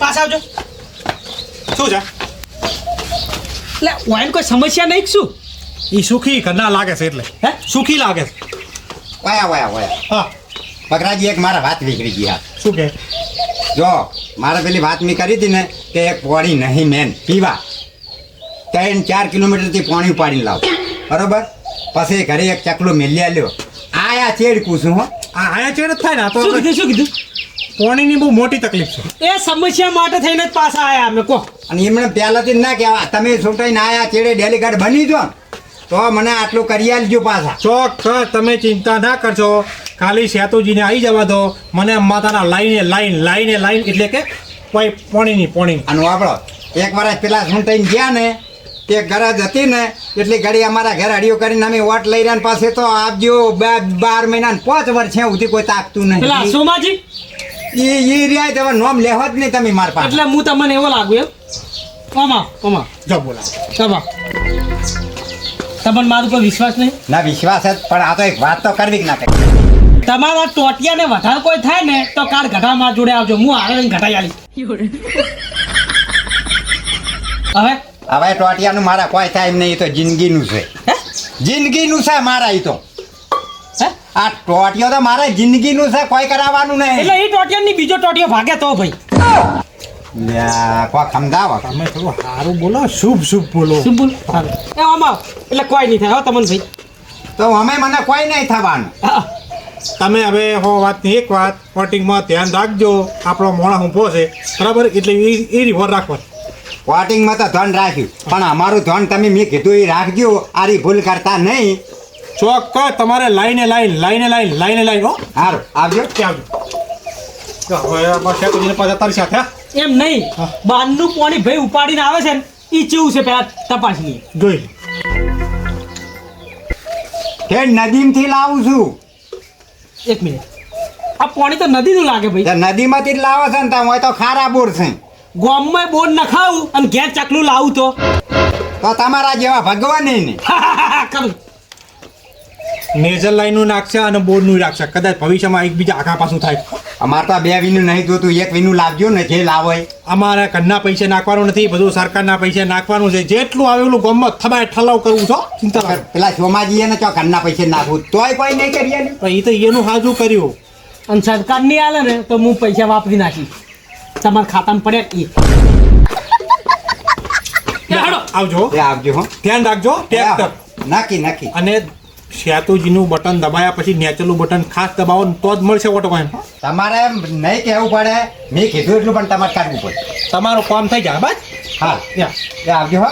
પાછા આવજો. શું છે એટલે વાઈન કોઈ સમસ્યા નહીં કે શું? એ સુખી ઘરના લાગે છે એટલે હે? સુખી લાગે છે. વાયા હા બકરાજી એક મારા વાત નીકળી ગઈ હા શું કે જો મારે પેલી વાત મેં કરી હતી ને કે એક પોણી નહીં મેન પીવા 3-4 કિલોમીટરથી પોણી ઉપાડીને લાવ બરોબર પછી ઘરે એક ચકલું મેલ્યા લ્યો આયા ચેડ કૂશું હો આ આયા ચેડ જ થાય ને આ તો શું કીધું? પોણીની બહુ મોટી તકલીફ છે. એ સમસ્યા માટે થઈને જ પાછા આયા અમે કહો. અને એમને પહેલાથી જ ના કહેવા તમે છૂટાઈને આયા ચેડે ડેલીગાર્ડ બની જો ને તો મને આટલું કરી આલજો પાછા ચોક્કસ તમે ચિંતા ના કરજો ખાલી સેતુજીને આવી જવા દો મને માતાના લાઈન એટલે કે પોણી અને વાપરો એક વર્ષ પેલા છૂટાઈને ગયા ને તે ગરજ હતી ને એટલી ઘડી અમારા ઘર અડીઓ કરીને અમે વોટ લઈ રહ્યા પાસે તો આપજો 12 મહિના 5 વર્ષ સુધી કોઈ તાકતું પેલા નહીં સોમાજી એ રહ્યા તમે નોમ લેવો જ નહીં તમે માર પાસે એટલે હું તમને એવો લાગુ એમ ઓમા જો બોલા તમા તમને મારું કોઈ વિશ્વાસ નહીં? ના વિશ્વાસ જ પણ આ તો એક વાત તો કરવી જ ના કરી તમારા ટોટિયાને વધારે કોઈ થાય ને તો કાળ ઘટા માં જોડે આવજો હું હારે ઘટાઈ આલી. હવે ટોટિયાનું મારા કોઈ થાય એમ નહીં એ તો જિંદગીનું છે હે? જિંદગીનું છે મારા એ તો હે? આ ટોટિયો તો મારા જિંદગીનું છે કોઈ કરાવવાનું નહીં એટલે એ ટોટિયાની બીજો ટોટિયો ભાગે તો ભાઈ કોઈ સમજાવો તમે થોડું સારું બોલો શુભ બોલો શું બોલ એ આમાં એટલે કોઈ નહીં થાય હો તમને ભાઈ. તો અમે મને કોઈ નહીં થવાનું હા. તમે હવે વાતની એક વાત વોટિંગમાં ધ્યાન રાખજો આપણો મોણા ઊભો છે બરાબર એટલે એ રિવોર રાખવા વોટિંગમાં તો ધન રાખ્યું પણ અમારું ધન તમે મેં કીધું એ રાખજો આરી ભૂલ કરતા નહીં ચોક્કસ તમારે લાઈને હો સારું આવજો ત્યાં આવજો હવે અમારા સેતુજીને પાછા તારી સાથે હા? એમ નહીં બારનું પાણી ભાઈ ઉપાડીને આવે છે ને એ કેવું છે પેલા તપાસ લઈએ. જોઈ કે નદીમથી લાવું છું 1 મિનિટ આ પાણી તો નદીનું લાગે ભાઈ. તે નદીમાંથી જ લાવો છે ને તો હોય તો ખારા બોર છે ગામમાં બોર નખાવું અને ઘેર ચકલું લાવું તો તો તમારા જેવા ભગવાન ને કરું. નેઝલ લાઈનનું નાખશે અને બોર્ડનું રાખશે કદાચ ભવિષ્યમાં એકબીજા આખા પાછું થાય અમારે તો 2 વીનું નહીં જોતું 1 વીનું લાવજો ને જે લાવો એ અમારે ઘરના પૈસે નાખવાનું નથી બધું સરકારના પૈસે નાખવાનું છે જેટલું આવે એટલું ગમત થબાય ઠલાવ કરવું છો ચિંતા ના પેલા સોમાજીએ ને ચો ઘરના પૈસે નાખવું તોય કોઈ નહીં કરી પણ એ તો એનું હાજુ કર્યું અને સરકાર નહીં આલે ને તો હું પૈસા વાપરી નાખી તમારા ખાતામાં પડ્યા આવજો એ આવજો હો ધ્યાન રાખજો ટ્રેક્ટર નાખી અને સેતુજીનું બટન દબાયા પછી નેચરનું બટન ખાસ દબાવો ને તો જ મળશે ઓટો કામ તમારે એમ નહીં કહેવું પડે મેં કીધું એટલું પણ તમારે કાઢવું પડે તમારું કામ થઈ જાય બસ હા એ આવજો હો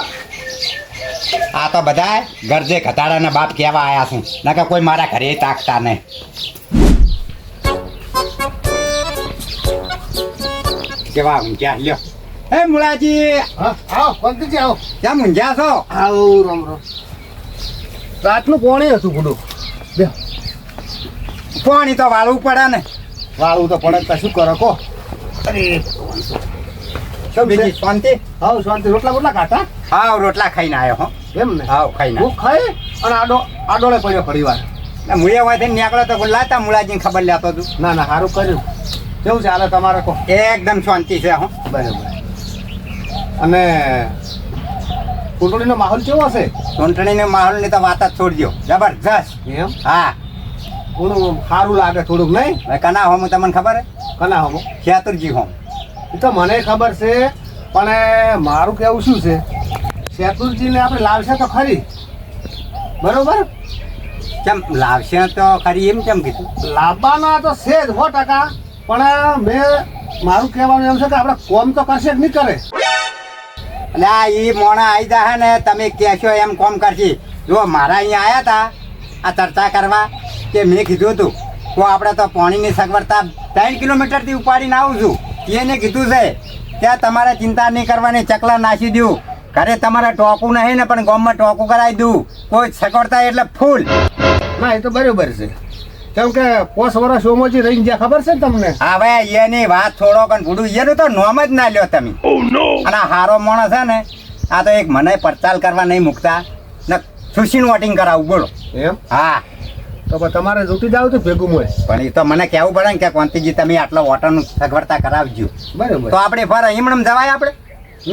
આ તો બધા ગરજે ઘટાડાના બાપ કહેવા આવ્યા છું નકર કોઈ મારા ઘરે તાકતા નહીં કેવા ઊંઝા લ્યો હે મુળાજી આવો પંકજી આવો કેમ ઊંઝા છો આવો રામ રાતનું પોણી હતું ગુડું બે પાણી તો વાળવું પડે ને વાળું તો પડે તો શું કરો કો અરે શું બીજી શાંતિ હાવ શાંતિ રોટલા બોટલા કાઢા હાવ રોટલા ખાઈને આવ્યો હો એમ ને હાવ ખાઈને હું ખાઈ અને આડોળે પડ્યો ફરી વાર મુળિયા હોય નીકળો તો લાતા મુળાજીને ખબર લેતો તું ના સારું કર્યું કેવું છે હાલે તમારે કહો એકદમ શાંતિ છે હો બરાબર અને કુંડળીનો માહોલ કેવો હશે ચૂંટણીનો માહોલની તો વાત જ છોડજો જબરજસ્ત એમ હા થોડું સારું લાગે થોડુંક નહીં હવે કના હોમ તમને ખબર હે કના હોમો ખેતુરજી હોમ એ તો મને ખબર છે પણ મારું કેવું શું છે શેતુરજીને આપણે લાવશે તો ખરી બરોબર કેમ લાવશે તો ખરી એમ કેમ કીધું લાવવાના તો છે જ 100%. પણ મેં મારું કહેવાનું એમ છે કે આપણે કોમ તો કરશે કે નહીં કરે એટલે આ એ મોણા આવી જાય ને તમે કહેશો એમ કોમ કરશી જો મારા અહીંયા આવ્યા હતા આ ચર્ચા કરવા કે મેં કીધું હતું તો આપણે તો પાણીની સગવડતા 3 કિલોમીટરથી ઉપાડીને આવું છું એને કીધું છે ત્યાં તમારે ચિંતા નહીં કરવાની ચકલા નાસી દઉં ઘરે તમારે ટોકું નહીં ને પણ ગામમાં ટોકું કરાવી દઉં કોઈ સગવડતા એટલે ફૂલ ના એ તો બરાબર છે કેમ કે 5 વર્ષ સોમોજી રહી ગયા ખબર છે ને તમને હવે એની વાત છોડો કે ભૂડું એનું તો નોમ જ ના લ્યો તમે અને આ હારો માણસ છે ને આ તો એક મને પડતાલ કરવા નહીં મૂકતા ને સુશીનું વોટિંગ કરાવું બોલો એમ હા તો પણ તમારે જૂટી જાવ તો ભેગું મળે. પણ એ તો મને કહેવું પડે ને કે કોંતીજી તમે આટલો ઓટોનું સગવડતા કરાવજો બરાબર. તો આપણે ફર એમણે જવાય આપણે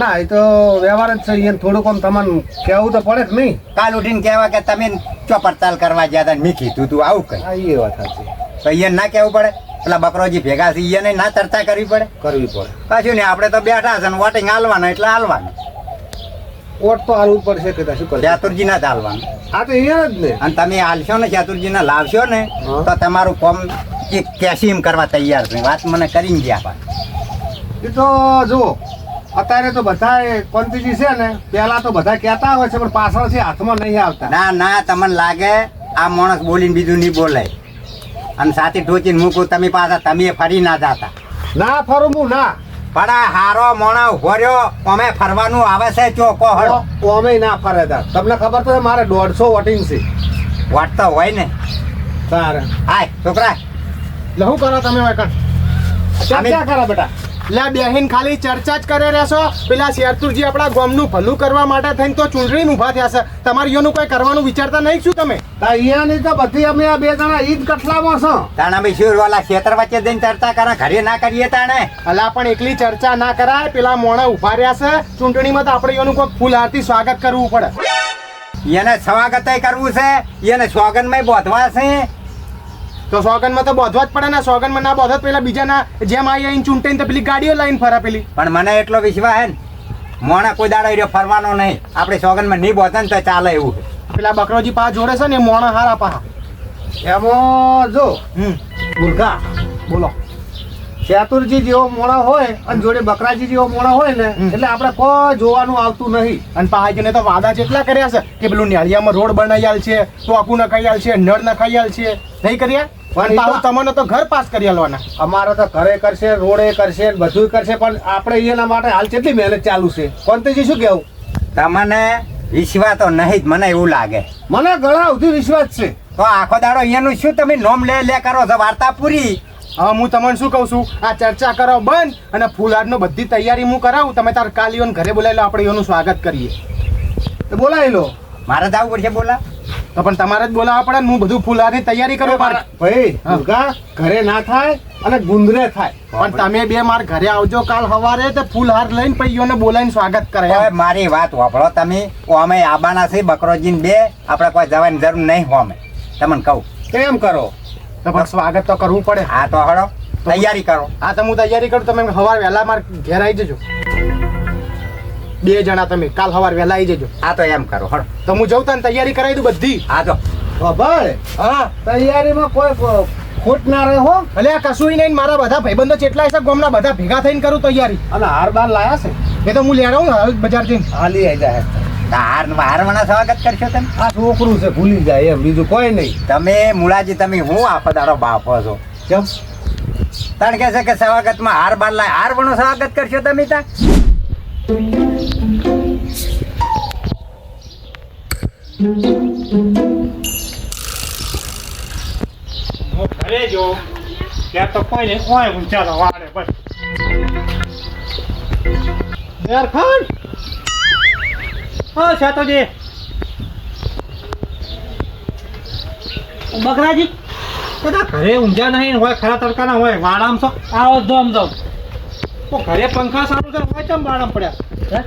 ના એ તો વ્યવહાર જ છે. એને થોડુંક આમ તમને કહેવું તો પડે જ નહીં. કાલ ઉઠીને કહેવા કે તમે ચોપડતાલ કરવા ગયા હતા ને મેં કીધું તું આવું કઈ હા એ વાત સાચી. તો એને ના કહેવું પડે પેલા બકરોજી ભેગા છે એને ના ચર્ચા કરવી પડે કરવી પડે. પાછું ને આપણે તો બેઠા છે ને વોટિંગ હાલવાનું એટલે હાલવાનું ઓટ તો હાલવું પડશે કે શું કરે. ચાતુરજી ના જ હાલવાનું આ તો અહીંયા જ ને. અને તમે હાલશો ને ચાતુરજી ને લાવશો ને હા. તો તમારું કોમ એક કેસીમ કરવા તૈયાર છે વાત મને કરીને ગયા પાછા. એ તો જુઓ અત્યારે તો બધા કોંતીજી છે ને પહેલા તો બધા કહેતા હોય છે પણ પાછળથી હાથમાં નહીં આવતા. ના ના તમને લાગે આ માણસ બોલીને બીજું નહીં બોલાય અને સાથે ઢોચીને મૂકું તમે પાછા તમે ફરી ના જાતા ના ફરું હું ના. પણ આ હારો મોણા ઉભો રહ્યો અમે ફરવાનું આવે છે ચોકો હળો ઓમે ના ફરે તા. તમને ખબર તો છે મારે 150 વોટિંગ છે. વાટતો હોય ને તારે હાય છોકરા એટલે શું કરો તમે વાયકણ? ચર્ચા કરો બેટા. લે બેહીન ખાલી ચર્ચા જ કરે રહેશો. પેલા શેરતુરજી આપણા ગામનું ભલું કરવા માટે થઈને તો ચૂંટણી ઊભા થયા છે. તમારે યોનું કોઈ કરવાનું વિચારતા નહીં શું તમે? તા અહીંયાની તો બધી અમે આ બે જણા ઈદ કટલામાં છો. તાણા ભાઈ શું વાલા ખેતર વચ્ચે જઈને ચર્ચા કરે ઘરે ના કરીએ તાણે અલા પણ એકલી ચર્ચા ના કરાય. પેલા મોણા ઊભા રહ્યા છે ચૂંટણીમાં તો આપણે યોનું કોઈ ફૂલ હારથી સ્વાગત કરવું પડે. એને સ્વાગત કરવું છે એને સોગનમાં બોધવા છે તો સોગનમાં તો બોધવા જ પડે ને. સોગનમાં ના બોધો તો પેલા બીજાના જેમ આવી આવીને ચૂંટાઈને તો પેલી ગાડીઓ લાઈન ફરા પેલી. પણ મને એટલો વિશ્વાસ હે ને મોણા કોઈ દાડો રહ્યો ફરવાનો નહીં આપણે સોગનમાં નહીં બોધે ને તો ચાલે એવું છે. પેલા બકરોજી પા જોડે છે ને એ મોણા હારા પા. એમાં જો ગુરખા બોલો. ચાતુરજી જેવો મોણા હોય અને જોડે બકરાજી જેવો મોણા હોય ને એટલે આપણે કોઈ જોવાનું આવતું નહીં. અને પહાજીને તો વાદા જેટલા કર્યા છે કે પેલું નેળિયામાં રોડ બનાવી આલ છે, ટોકું નખાઈ આલ છે, નળ નખાઈ આલ છે, નહીં કર્યા? પણ પણ તમને તો ઘર પાસ કરી આલવાના. અમારે તો ઘરે કરશે, રોડે કરશે, બધું કરશે, પણ આપણે એના માટે હાલ કેટલી મહેનત ચાલુ છે. કોંતીજી શું કેવું? તમને વિશ્વાસ તો નહીં જ મને એવું લાગે. મને ઘણા સુધી વિશ્વાસ છે. તો આખો દાડો અહીંયાનું શું તમે નોમ લે કરો છો વાર્તા પૂરી. હવે હું તમને શું કહું છું, આ ચર્ચા કરાવ બંધ અને ફૂલહારનો બધી તૈયારી હું કરાવું. તમે તાર કાલીઓને ઘરે બોલાવી લો, આપણે એનું સ્વાગત કરીએ. તો બોલાવી લો. મારે જવું પડશે બોલા તો પણ તમારે જ બોલાવવા પડે ને. હું બધું ફૂલહારની તૈયારી કરું મારે. ભાઈ હા. ગુરખા ઘરે ના થાય અને ગુંદરે થાય. પણ તમે બે માર ઘરે આવજો કાલ સવારે તો ફૂલહાર લઈને પછી એને બોલાવીને સ્વાગત કરે. હવે મારી વાત વાપરો તમે અમે આબાના છે બકરોજીને બે આપણે કોઈ જવાની જરૂર નહીં હોમે તમને કહું એમ કરો. તો પણ સ્વાગત તો કરવું પડે. હા તો હળો તૈયારી કરો. હા તો હું તૈયારી કરું. તમે સવાર વહેલા માર ઘેર આવી જજો. બે જણા તમે કાલ સવાર વહેલા આવી જજો. હા તો એમ કરો હળો. તો હું જઉં તને તૈયારી કરાવી દઉં બધી. હા તો ભાઈ હા તૈયારીમાં કોઈ ખોટ ના રહે હો. એટલે આ કશું નહીં. મારા બધા ભાઈબંધો જેટલા છે ગામના બધા ભેગા થઈને કરું તૈયારી. અને હાર બાર લાયા છે. એ તો હું લેડાવું ને હાલ બજાર જઈને. હાલી આવી જાય. હારવાના સ્વાગત કરશો તમે. આ છોકરું છે ભૂલી જાય એમ, બીજું કોઈ નહીં. તમે મુલાજી તમે હું આખો દાડો બાપો છો કેમ? તણ કે છે કે સ્વાગતમાં હાર બાર લાય હાર વણો સ્વાગત કરશો તમે ત્યાં. ઘરે જો ત્યાં તો કોઈ નહીં હોય ઊંચા વાળે બસ ઝારખંડ હા સાતોજી બકરાજી બધા ઘરે ઊંઝા નહીં હોય ખરા તડકાના હોય વાળામ છો આવો ધોમ ધોમ તો ઘરે પંખા સારું છે હોય ચમ વાળામ પડ્યા હે?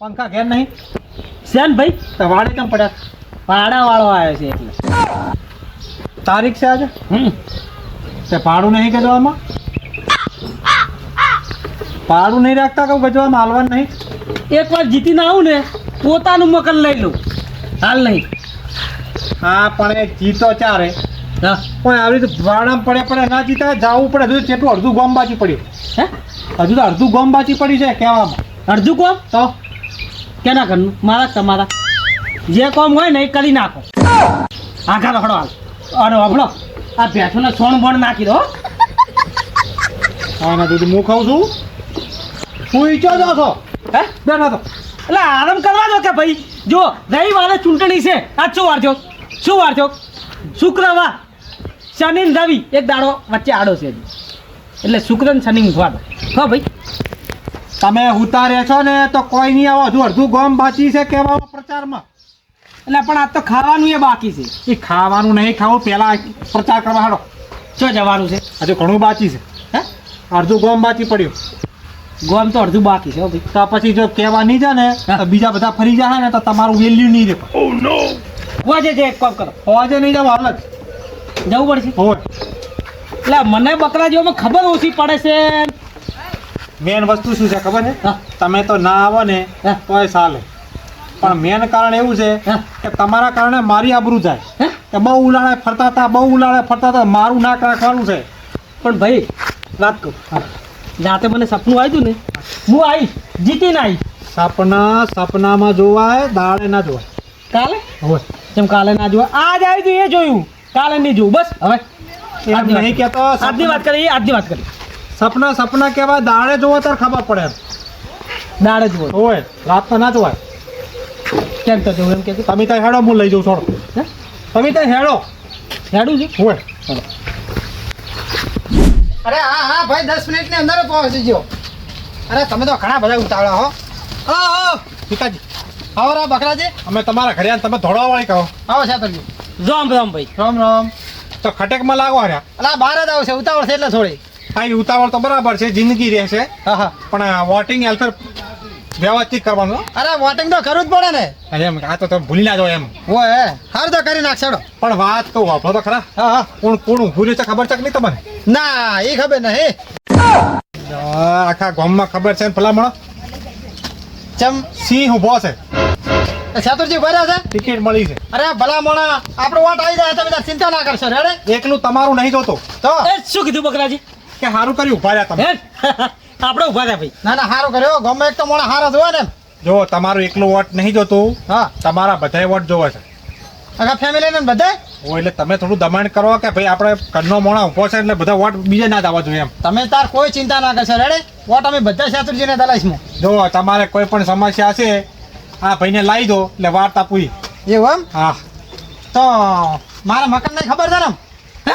પંખા ઘેર નહીં શેન ભાઈ તો વાળે ચમ પડ્યા પાડા વાળો આવ્યો છે એટલે તારીખ છે આજે હમ તે ભાડું નહીં ગજવામાં ભાડું નહીં રાખતા કહું ગજવામાં હાલવાનું નહીં એક વાર જીતીને આવું ને પોતાનું મકાન લઈ લઉં હાલ નહીં. હા પણ એ જીતો ચારે હા પણ આવી રીતે વાળામ પડે ના જીતા જવું પડે હજુ કેટલું અડધું ગોમ બાચી પડ્યું હે હજુ તો અડધું ગોમ બાચી પડી છે કહેવામાં અડધું કોમ તો કેના ઘરનું મારા કે તમારા જે કોમ હોય ને એ કરી નાખો. આખા રખડો હાલ અને હભળો આ ભેંસોને સોણ બોણ નાખી દો. હા ના દૂધ હું ખાઉં છું હું ઈચ્છો જાઓ છો હે બેઠા તો એટલે આરામ કરવા દો કે ભાઈ. જો રવિવારે ચૂંટણી છે. આજ શું વાર થયો? શું વાર થયો? શુક્રવાર શનિ ને રવિ એક દાડો વચ્ચે આડો છે હજી. એટલે શુક્ર ને શનિ ઊંઘવા દો. હા ભાઈ તમે ઉતારે છો ને તો કોઈ નહીં આવો હજુ અડધું ગોમ બાચી છે કહેવામાં પ્રચારમાં એટલે પણ આ તો ખાવાનું એ બાકી છે. એ ખાવાનું નહીં ખાવું પહેલા પ્રચાર કરવા હાડો. ચો જવાનું છે? હજુ ઘણું બાકી છે. હે? અડધું ગોમ બાકી પડ્યું. ગોમ તો અડધું બાકી છે હો ભાઈ. તો પછી જો કહેવા નહીં જાય ને તો બીજા બધા ફરી જાય ને તો તમારું વેલ્યુ નહીં રહે. હોજે જે એક કામ કરો, હોજે નહીં જાવ હાલ જ. જવું પડશે. હોય એટલે મને બકરા જેવામાં ખબર ઓછી પડે છે. મેન વસ્તુ શું છે ખબર છે? હા. તમે તો ના આવો ને હા. તોય ચાલે, પણ મેન કારણ એવું છે હા. કે તમારા કારણે મારી આબરૂ જાય. હે? કે બહુ ઉલાળે ફરતા હતા મારું નાક રાખવાનું છે. પણ ભાઈ વાત કહું, જાતે મને સપનું આવ્યું ને, હું આવી જીતીને આવી. સપનામાં જોવાય, દાડે ના જોવાય. કાલે હોય જેમ કાલે ના જોવા, આજ આવ્યું હતું એ જોયું, કાલે નહીં જોવું. બસ હવે એમ નહીં કહેતો. આજની વાત કરી, આજની વાત કરી. સપના કહેવાય, દાડે જોવો ત્યારે ખબર પડે એમ. દાડે જુઓ હોય રાતના ના જોવાય. કેમ તો જોવું એમ કે તમે ત્યાં હેડો, હું લઈ જાઉં છોડો. હે? તમે ત્યાં હેડો. હેડું છે. હોય અરે હા હા ભાઈ 10 મિનિટની અંદર જ પહોંચી ગયો. અરે તમે તો ઘણા બધા ઉતાવળા હો. હા પિતાજી, આવો રા બકરાજી. અમે તમારા ઘરે આવીને તમે ધોળાવાળી કહો. આવો છાતરજી. રામ રામ ભાઈ. રામ રામ. તો ખટેકમાં લાગો રહ્યા. અલા બહાર જ આવશે, ઉતાવળ છે એટલે થોડી. હા, એ ઉતાવળ તો બરાબર છે, જિંદગી રહેશે, હા હા. પણ વોટિંગ હેલ્પર વ્યવસ્થિત કરવાનું. અરે વોટિંગ તો કરવું જ પડે ને. એમ આ તો તમે ભૂલી ના જાઓ એમ. હોય હે હારું તો કરી નાખશેડો. પણ વાત તો વાપરો તો ખરા. હા હા. કોણ ઊભું રહે છે ખબર છે કે નહીં તમને? ના એ ખબર નહીં. આખા ગામમાં ખબર છે ને ભલામણ ચમ સિંહ ઊભો છે, છાતુરજી ભર્યા છે. ટિકિટ મળી છે. અરે ભલા મોણા આપણો વોટ આવી જાય તમે તાર ચિંતા ના કરશો રેડે. એકલું તમારું નહીં જોતો તો એ શું કીધું બકરાજી? કે સારું કર્યું ઉભા રહ્યા તમે. હે? આપણે ઉભા રહ્યા ભાઈ. ના ના હારું કર્યો. ગમે એક તો મોણા હારા જોવા ને. જો તમારું એકલું વોટ નહીં જોતું, હા તમારા બધાય વોટ જોવે છે. આખા ફેમિલી ને બધા. ઓ એટલે તમે થોડું દબાણ કરો કે ભાઈ આપણે ઘરનો મોણા ઊભો છે એટલે બધા વોટ બીજે ના જવા જોઈએ એમ. તમે તાર કોઈ ચિંતા ના કરશો રેડે. વોટ અમે બધા છાતુરજીને દલાઈશું. જો તમારે કોઈ પણ સમસ્યા છે આ ભાઈને લાવી દો એટલે વાર્તા પૂરી. એવું એમ હા, તો મારા મકાન નહીં ખબર છે ને. હે?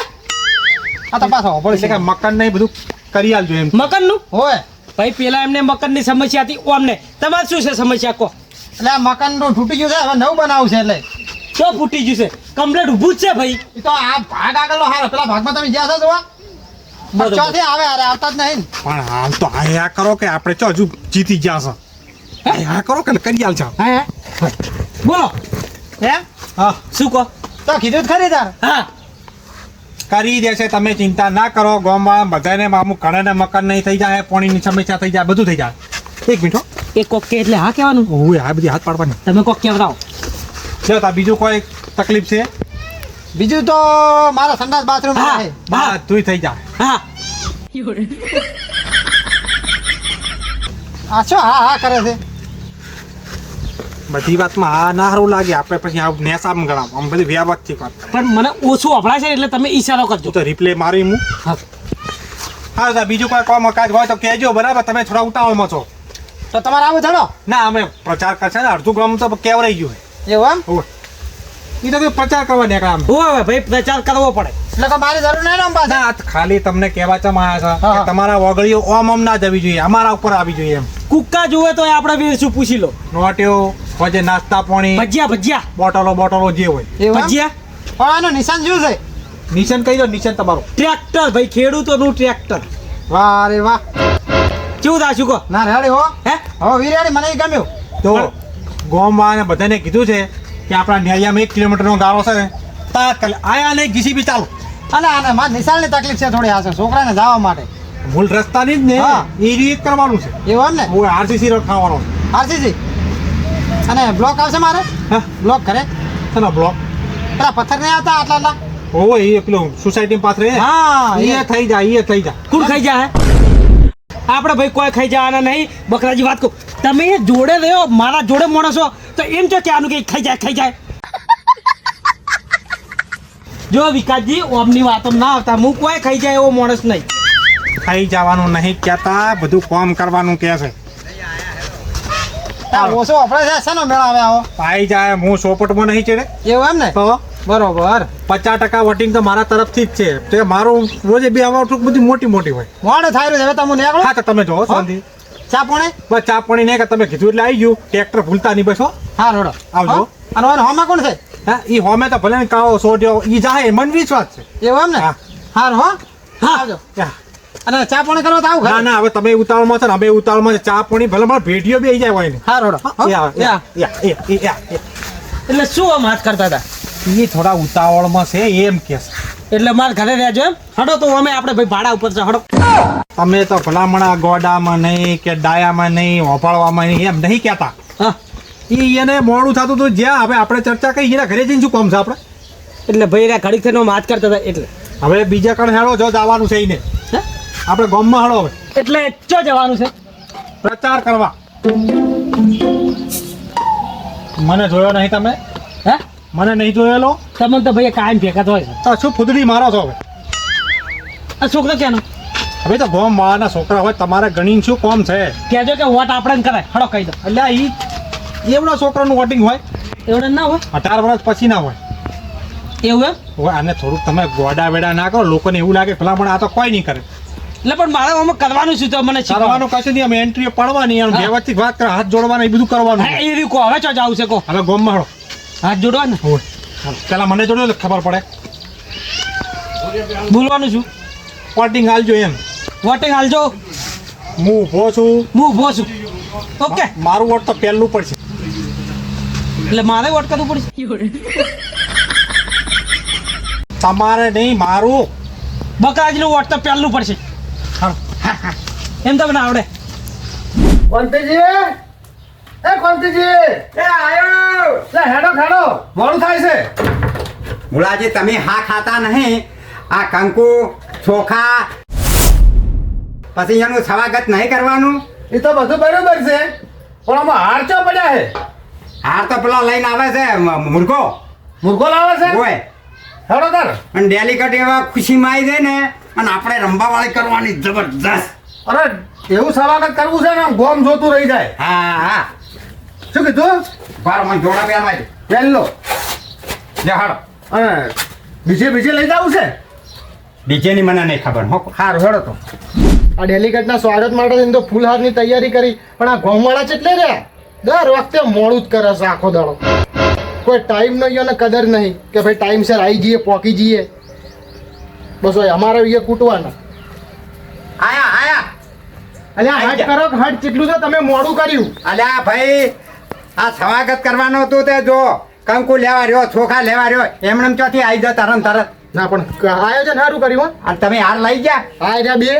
આ તો પાછો એટલે પડશે કે મકાન નહીં બધું કરી આલજો એમ. મકાનનું હોય. ભાઈ પેલા એમને મકાનની સમસ્યા હતી, ઓ અમને તમારે શું છે સમસ્યા કહો? એટલે આ મકાન નું તૂટી ગયું છે, હવે નવું બનાવવું છે એટલે. તો ફૂટી ગયું છે, કમ્પ્લેટ ઊભું જ છે ભાઈ. એ તો આ ભાગ આગળનો હારો. પેલા ભાગમાં તમે જ્યાં છો જોવા બરોબર. ચોથી આવે અરે આવતા જ નહીં. પણ હાલ તો આ કરો કે આપણે ચો હજુ જીતી ગયા છે. આ કરો કે કરી આલ છો. હા હા બોલો. એમ હા, શું કહો? તો કીધું જ ખરી તાર. હા કરી દેશે, તમે ચિંતા ના કરો. ગામમાં બધાને અમુક ઘણાને મકાન નહીં થઈ જાય, પાણીની સમસ્યા થઈ જાય, બધું થઈ જાય. એક મિનિટ હો. એ કોક કે એટલે હા કહેવાનું. ઓય આ બધી હાથ પાડવાની. તમે કોક કહેવડાવો. જો તા બીજું કોઈ તકલીફ છે? બીજું તો મારા સંડાસ બાથરૂમ હા છે. હા બધું થઈ જાય. હા આ શું હા હા કરે છે? બધી વાતમાં હા ના સારું લાગે. આપણે પછી આ નેસામ ગણાવ આમ બધી વ્યવસ્થિત વાત. પણ મને ઓછું અભળાય છે એટલે તમે ઈશારો કરજો. તું તો રિપ્લે મારી હું. હા હા તો બીજું કોઈ કામ કાજ હોય તો કહેજો, બરાબર? તમે થોડા ઉતાવળમાં છો. તો તમારે આવું ચડો. ના, અમે પ્રચાર કરશે ને અડધું ગામ તો કેવરાઈ ગયું એવું એમ હોય. એ તો પ્રચાર કરવા નીકળ્યા અમે. હવે ભાઈ પ્રચાર કરવો પડે. એટલે કે મારી જરૂર નહીં ને આમ પાછા. ના, ખાલી તમને કહેવા ચમ આવ્યા છે હા. કે તમારા વગડીઓ ઓમ ના જવી જોઈએ, અમારા ઉપર આવી જોઈએ એમ. કુક્કા જુએ તો આપણે વેરશું પૂછી લો. નોટ્યો વચ્ચે નાસ્તા પાણી, ભજીયા બોટલો જે હોય. એવું એમ? ભજીયા પણ આનું નિશાન શું છે? નિશાન કહી દો, નિશાન તમારું. ટ્રેક્ટર ભાઈ, ખેડૂતોનું ટ્રેક્ટર. વાહ રે વાહ. કેવું થા શું કહો? ના રેડી હો. હે હો વીરાડી મને ઈ ગમ્યું. તો ગામમાં બધાને કીધું છે કે આપણા નેરિયામાં 1 કિલોમીટરનો ગાળો છે ને, તાત્કાલિક આયા નહીં જીસીબી ચાલુ. અને મારે નિશાળની તકલીફ છે થોડી. આ છોકરાને જવા માટે. મૂળ રસ્તાની જ ને હા. એ રીત કરવાનું છે. એવું એમ ને? હું આરસીસી રખાવાનો છે. આરસીસી અને બ્લોક આવશે મારે. હા, બ્લોક કરે શેનો બ્લોક? પેલા પથ્થર નહીં આવતા આટલા આટલા. ઓય એ પેલું સોસાયટી પાસે રહે. હા એ થઈ જાય, એ થઈ જાય. કોણ ખાઈ જાય? આપણે ભાઈ કોઈ ખાઈ જવાના નહીં. બકરાજી વાત કહું, તમે જોડે રહ્યો, મારા જોડે માણસો તો એમ છો કે આનું કે ખાઈ જાય. જો વિકાસજી ઓમની વાતો ના આવતા, હું કોઈ ખાઈ જાય એવો માણસ નહીં. ખાઈ જવાનું નહીં કહેતા, બધું કામ કરવાનું કહે છે. આ ઓછો આપણે છે શેનો મેળ આવે આવો? ખાઈ જાય, હું સોપટમાં નહીં ચડે. એવું એમ ને? તો બરોબર. 50% વોટિંગ તો મારા તરફથી જ છે. તો મારું રોજે બે અવાજ બધી મોટી હોય. મોડું થાય રહ્યું છે, હવે તમે નીકળો. હા તો તમે જો શાંતિ. ચા પોણે. બસ ચા પાણી નહીં કે તમે કીધું એટલે આવી ગયું. ટ્રેક્ટર ભૂલતા નહીં બસ હો. હા રોડો આવજો. અને ઓન હોમાં કોણ છે હા ઈ હોમે તો ભલે ને કાવો સોટ્યો ઈ જાહે મન વિશ્વાસ છે એવું એમ ને હા. હારું હો હા આવજો યા. અને ચા પાણી કરવા તો આવું ના ના હવે તમે ઉતાવળમાં છે ને અમે ઉતાવળમાં છે ચા પાણી ભલે મારા ભેટીઓ બી આવી જાય હોય ને હારું એટલે શું આમ હાથ કરતા હતા એ થોડા ઉતાવળમાં છે એમ કે છે એટલે મારા ઘરે રહેજો એમ હડો તો અમે આપણે ભાઈ ભાડા ઉપર છે હડો તમે તો ભલામણા ગોડામાં નહીં કે ડાયામાં નહીં હોપાળવામાં નહીં એમ નહીં કહેતા હા ઈ એને મોડું થતું હતું જ્યાં હવે આપણે ચર્ચા કરી એના ઘરે જઈને શું કામ છે આપણે એટલે ભાઈ રે ઘડીક થઈને આમ હાથ કરતા હતા એટલે હવે બીજા કણ હેડો જો જવાનું છે એને હે? આપણે ગામમાં હેડો હવે એટલે ચો જવાનું છે પ્રચાર કરવા મને જોયો નહીં તમે હે મને નહીં જોયેલો તમને તો ભાઈ કાયમ ભેગા જ હોય છે તો શું ફૂદડી મારો છો હવે આ છોકરો ક્યાંનો હવે તો ગોમ માવાના છોકરા હોય તમારે ગણીને શું કોમ છે કહેજો કે વોટ આપણે ને કરાય હડો કહી દો એટલે ઈ એવડા છોકરાનું વોટિંગ હોય એવડે ના હોય 18 વર્ષ પછી ના હોય એવું એમ હવે આને થોડુંક તમે ગોડા વેડા ના કરો લોકોને એવું લાગે ભલા પણ આ તો કોઈ નહીં કરે એટલે પણ મારે આમાં કરવાનું શું તો મને શીખવાનું કરવાનું કશું નહીં અમે એન્ટ્રીઓ પડવાની એમ હા. વ્યવસ્થિત વાત કરે હાથ જોડવાના એ બધું કરવાનું હા એ રીકો હવે ચો જાવું છે કો હવે ગોમમાં હેડો હાથ જોડવા ને હોય પેલા મને જોડો એટલે ખબર પડે બોલવાનું છું વોટિંગ હાલજો એમ વોટિંગ હાલજો હું ઊભો છું હું ઊભો છું ઓકે મારું વોટ તો પહેલું પડશે એટલે મારે વોટ કરવું પડશે તમારે નહીં મારું બકરાજીનું વોટ તો પહેલું પડશે હા. એમ તમને આવડે કોંતીજી એ કોંતીજી એ આયો લે હેડો હેડો મોડું થાય છે મુલાજી તમે હા ખાતા નહીં આ કંકુ ચોખા પછી એનું સ્વાગત નહીં કરવાનું એ તો બધું બરોબર છે પણ આમાં હાર ચો પડ્યા છે હાર તો પેલા લઈને આવે છે મુર્ગો મુર્ગો લાવે છે હોય હેડો તાર અને ડેલિકેટ એવા ખુશીમાં આવી જાય ને અને આપણે રંબાવાળી કરવાની જબરદસ્ત અરે એવું સ્વાગત કરવું છે ને આમ ગોમ જોતું રહી જાય હા હા શું કીધું બાર મને જોડા બે મારી પહેલો જહાડો અને બીજે લઈ જવું છે બીજેની મને નહીં ખબર હો સારું હેડો તો આ ડેલિકેટના સ્વાગત માટે થઈને તો ફૂલહારની તૈયારી કરી પણ આ ગોમવાળા ચેટલે રહ્યા દર વખતે મોડું જ કરે છે આખો દાડો કોઈ ટાઈમ નહીં અને કદર નહીં કે ભાઈ ટાઈમસર આવી જઈએ પોકી જઈએ બસ હોય અમારે એ કૂટવાના આયા આયા અલ્યા હટ કરો કે હટ કેટલું તો તમે મોડું કર્યું અલ્યા ભાઈ આ સ્વાગત કરવાનું હતું તે જો કંકુ લેવા રહ્યો ચોખા લેવા રહ્યો એમણે ચોથી આવી જાવ તરત તરત ના પણ આયોજન સારું કર્યું અને તમે હાર લઈ ગયા હા રહ્યા બે